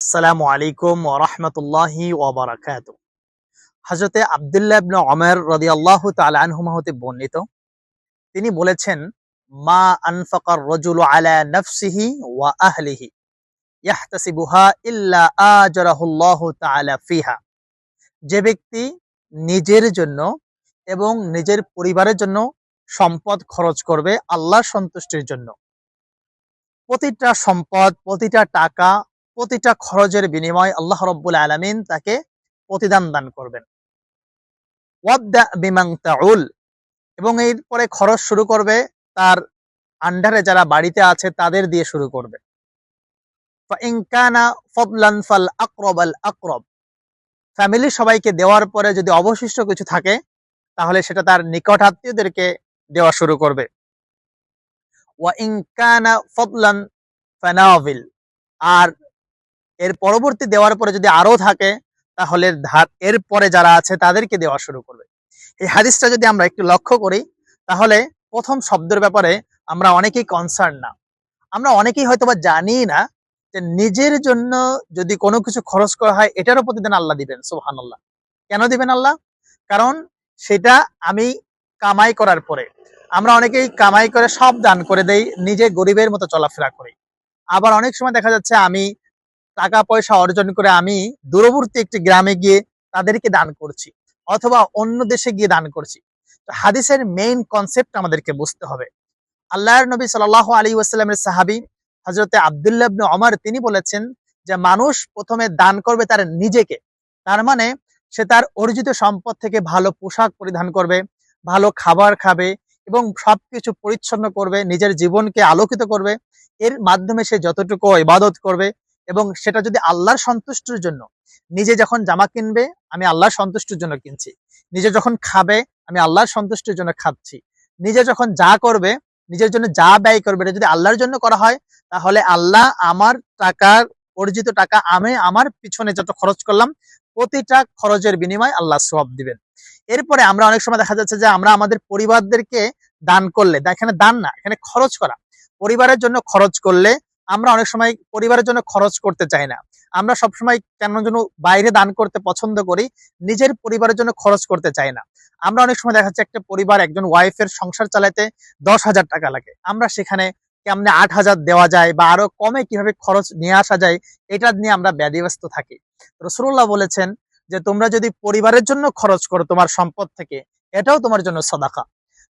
আসসালামু আলাইকুম ওয়া রাহমাতুল্লাহি ওয়া বারাকাতুহু। হযরতে আব্দুল্লাহ ইবনে ওমর রাদিয়াল্লাহু তাআলা আনহুমা হতে বর্ণিত, তিনি বলেছেন, মা আনফাকার রাজুলু আলা নাফসিহি ওয়া আহলিহি ইয়াহতাসিবুহা ইল্লা আজরাহুল্লাহু তাআলা ফিহা। যে ব্যক্তি নিজের জন্য এবং নিজের পরিবারের জন্য সম্পদ খরচ করবে আল্লাহর সন্তুষ্টির জন্য, প্রতিটা সম্পদ, প্রতিটা টাকা, প্রতিটা খরচের বিনিময়ে আল্লাহ রাব্বুল আলামিন তাকে প্রতিদান দান করবেন। ওয়াবদা বিমান তাউল, এবং এরপরে খরচ শুরু করবে তার আন্ডারে যারা বাড়িতে আছে তাদের দিয়ে শুরু করবে। ফাইন কানা ফাদলান ফাল আকরাব আল আকরাব, ফ্যামিলি সবাইকে দেওয়ার পরে যদি অবশিষ্ট কিছু থাকে তাহলে সেটা তার নিকট আত্মীয়দেরকে দেওয়া শুরু করবে। ওয়া ইন কানা ফাদলান ফানাবিল, আর এর পরবর্তী দেওয়ার পরে যদি আরো থাকে তাহলে এর পরে যারা আছে তাদেরকে দেওয়া শুরু করবে। এই হাদিসটা যদি আমরা একটু লক্ষ্য করি তাহলে প্রথম শব্দের ব্যাপারে আমরা অনেকেই কনসার্ন না। আমরা অনেকেই হয়তোবা জানি না যে নিজের জন্য যদি কোনো কিছু খরচ করা হয় এটারও প্রতিদিন আল্লাহ দিবেন। সুবহানাল্লাহ। কেন দিবেন আল্লাহ? কারণ সেটা আমি কামাই করার পরে, আমরা অনেকেই কামাই করে সব দান করে দেই, নিজে গরিবের মতো চলাফেরা করি। আবার অনেক সময় দেখা যাচ্ছে আমি টাকা পয়সা অর্জন করে আমি দূরবর্তী একটি গ্রামে গিয়ে তাদেরকে দান করছি, অথবা অন্য দেশে গিয়ে দান করছি। তো হাদিসের মেইন কনসেপ্ট আমাদেরকে বুঝতে হবে। আল্লাহর নবী সাল্লাল্লাহু আলাইহি ওয়াসাল্লামের সাহাবী হযরতে আব্দুল্লাহ ইবনে ওমর তিনি বলেছেন যে মানুষ প্রথমে দান করবে তার নিজেকে। তার মানে সে তার অর্জিত সম্পদ থেকে ভালো পোশাক পরিধান করবে, ভালো খাবার খাবে এবং সবকিছু পরিচ্ছন্ন করবে, নিজের জীবনকে আলোকিত করবে। এর মাধ্যমে সে যতটুকু ইবাদত করবে, এবং সেটা যদি আল্লাহর সন্তুষ্টির জন্য, নিজে যখন জামা কিনবে আমি আল্লাহর সন্তুষ্টির জন্য কিনছি, নিজে যখন খাবে আমি আল্লাহর সন্তুষ্টির জন্য খাচ্ছি, নিজে যখন যা করবে, নিজের জন্য যা ব্যয় করবে এটা যদি আল্লাহর জন্য করা হয় তাহলে আল্লাহ আমার টাকার, অর্জিত টাকা আমি আমার পিছনে যত খরচ করলাম প্রতিটা খরচের বিনিময়ে আল্লাহ সওয়াব দিবেন। এরপরে আমরা অনেক সময় দেখা যাচ্ছে যে আমরা আমাদের পরিবারদেরকে দান করলে, এখানে দান না, এখানে খরচ করা, পরিবারের জন্য খরচ করলে আমরা অনেক সময় পরিবারের জন্য খরচ করতে চাই না। আমরা সবসময় কেন যেন বাইরে দান করতে পছন্দ করি, নিজের পরিবারের জন্য খরচ করতে চাই না। আমরা অনেক সময় দেখা যাচ্ছে একটা পরিবার, একজন ওয়াইফের সংসার চালাতে 10,000 টাকা লাগে, আমরা সেখানে কেমনে 8,000 দেওয়া যায় বা আরো কমে কিভাবে খরচ নিয়ে আসা যায় এটা নিয়ে আমরা ব্যাধিগ্রস্ত থাকি। রাসূলুল্লাহ বলেছেন যে তোমরা যদি পরিবারের জন্য খরচ করো তোমার সম্পদ থেকে, এটাও তোমার জন্য সাদাকা।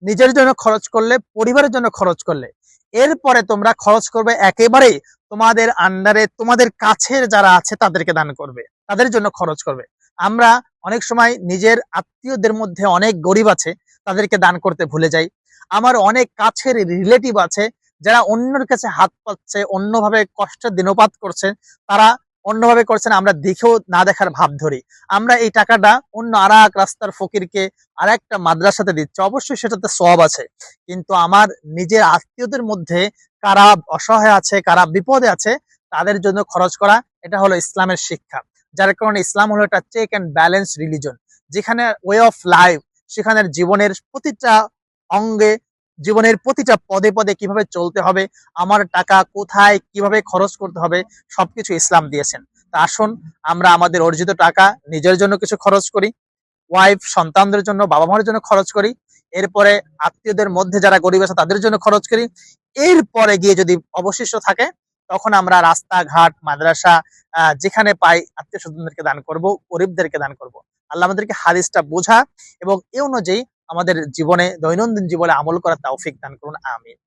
নিজের জন্য খরচ করলে, পরিবারের জন্য খরচ করলে, এরপরে তোমরা খরচ করবে একেবারে তোমাদের আন্ডারে, তোমাদের কাছের যারা আছে তাদেরকে দান করবে, তাদের জন্য খরচ করবে। আমরা অনেক সময় নিজের আত্মীয়দের মধ্যে অনেক গরিব আছে, তাদেরকে দান করতে ভুলে যাই। আমার অনেক কাছের রিলেটিভ আছে যারা অন্যের কাছে হাত পাচ্ছে, অন্যভাবে কষ্টের দিনপাত করছে, তারা অন্যভাবে করছেন, আমরা দেখেও না দেখার ভাব ধরি। আমরা এই টাকাটা অন্য আর এক রাস্তার ফকিরকে আর একটা মাদ্রাসাতে দিচ্ছে, অবশ্যই সেটাতে সওয়াব আছে, কিন্তু আমার নিজের আত্মীয়দের মধ্যে কারা অসহায় আছে, কারা বিপদে আছে, তাদের জন্য খরচ করা, এটা হলো ইসলামের শিক্ষা। যার কারণে ইসলাম হলো একটা চেক অ্যান্ড ব্যালেন্স রিলিজন, যেখানে ওয়ে অফ লাইফ, সেখানে জীবনের প্রতিটা অঙ্গে, জীবনের প্রতিটা পদে পদে কিভাবে চলতে হবে, আমার টাকা কোথায় কিভাবে খরচ করতে হবে, সবকিছু ইসলাম দিয়েছেন। তা আসুন আমরা আমাদের অর্জিত টাকা নিজের জন্য কিছু খরচ করি, ওয়াইফ সন্তানদের জন্য, বাবা মার জন্য খরচ করি, এরপরে আত্মীয়দের মধ্যে যারা গরিব আছে তাদের জন্য খরচ করি। এরপরে গিয়ে যদি অবশিষ্ট থাকে তখন আমরা রাস্তাঘাট, মাদ্রাসা, যেখানে পাই আত্মীয় স্বজনদেরকে দান করব, গরিবদেরকে দান করব। আল্লাহ আমাদেরকে হাদিসটা বোঝা এবং এ অনুযায়ী আমাদের জীবনে, দৈনন্দিন জীবনে আমল করার তৌফিক দান করুন। আমিন।